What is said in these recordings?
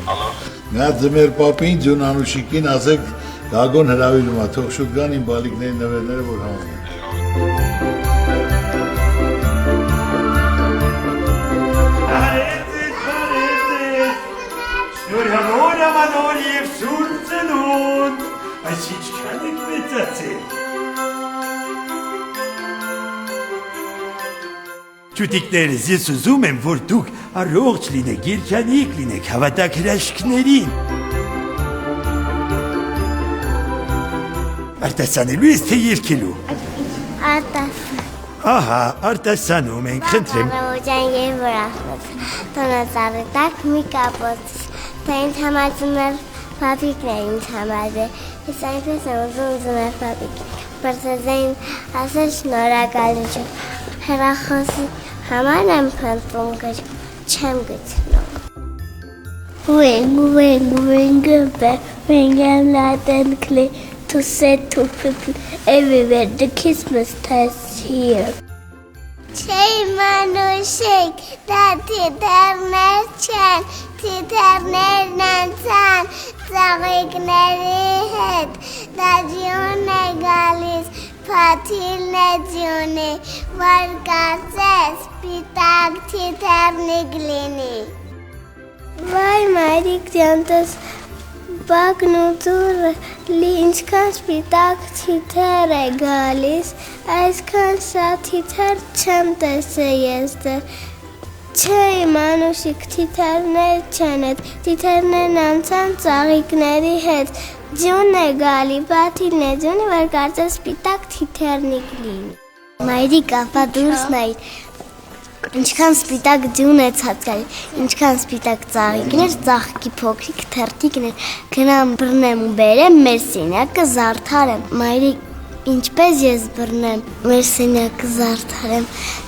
Նա ձմեր պապին, ձյուն Անուշիկին ասեք Գագոն հրավիրում է, թող շուտ գան իմ բալիկների նվերները, որ համոզեն։ Շնորհավոր ամանոր և սուր ծնունդ, այս ինչքան եք մեծացել։ Ճուտիկներս, ես ուզում եմ, որ դուք առողջ լինեք, երջանիկ լինեք, հավատաք հրաշքներին։ Արտասանելու ես, թե երգելու։ Արտասան։ Ահա, արտասանում ենք, խնդրեմ։ Բարոջան և վրախնոց, տոնածառի տակ մի կապոց, դա ինձ համար ձմեր պապիկներ ինձ համար է, ես այնպես եմ ուզում ձմեր պապիկ, բրծեզային ասել շնորհակալություն, հեռախոսի համար եմ փնտրում գրք, չեմ գտնում։ When I'm not clear to say to people everywhere the Christmas time is here. Չէի մանուշիկ, դա թիթեռներ չեն, թիթեռներն անցան ծաղիկների հետ, դա ձյուն է գալիս, փաթիլն է ձյունի, որ կարծես սպիտակ թիթեռնիկ լինի։ Վայ մայրիկ ջանտես, բակն ու դուրը լի ինչքան սպիտակ թիթեռ է գալիս, այսքան շատ թիթեռ չեմ տեսել ես դեռ։ Չէ իմ Անուշիկ, թիթեռներ չեն էդ, թիթեռներն անցան ծաղիկների հետ, ձյուն է գալի, բաթիլն է ձյունի, որ կարծես սպիտակ թիթեռնիկ լինի։ Մայրիկ ապա դուրս նայր, ինչքան սպիտակ ձյուն է ցածկալի, ինչքան սպիտակ ծաղիկներ, ծաղկի փոքրիկ թերթիկներ, գնամ բռնեմ ու բերեմ մեր սենյակը զարդարեմ։ Մայրիկ, ինչպես ես բռնեմ մեր սենյակը զարդարեմ,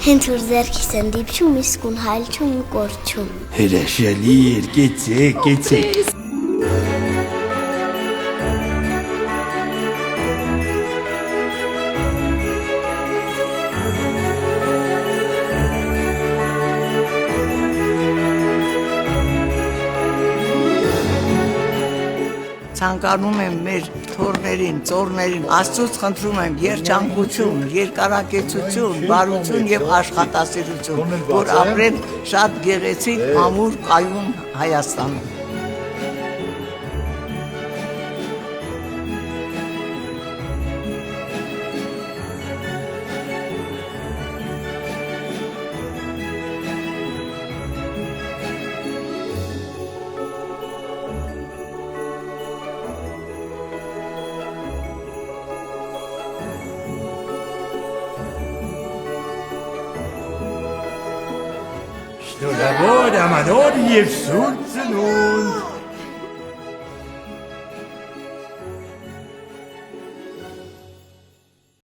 հենց որ ձեռքիս են դիպչում, իսկուն հալչում ու կորչում։ Հրաշալի էր, կեցեք։ Ցանկանում եմ մեր թորներին, ծորներին, Աստծուց խնդրում եմ երջանկություն, երկարակեցություն, բարություն եւ աշխատասիրություն, որ ապրեն շատ գեղեցիկ, ամուր, կայուն Հայաստանում։ Շնորհավոր ամանոր և սուր ծնունդ։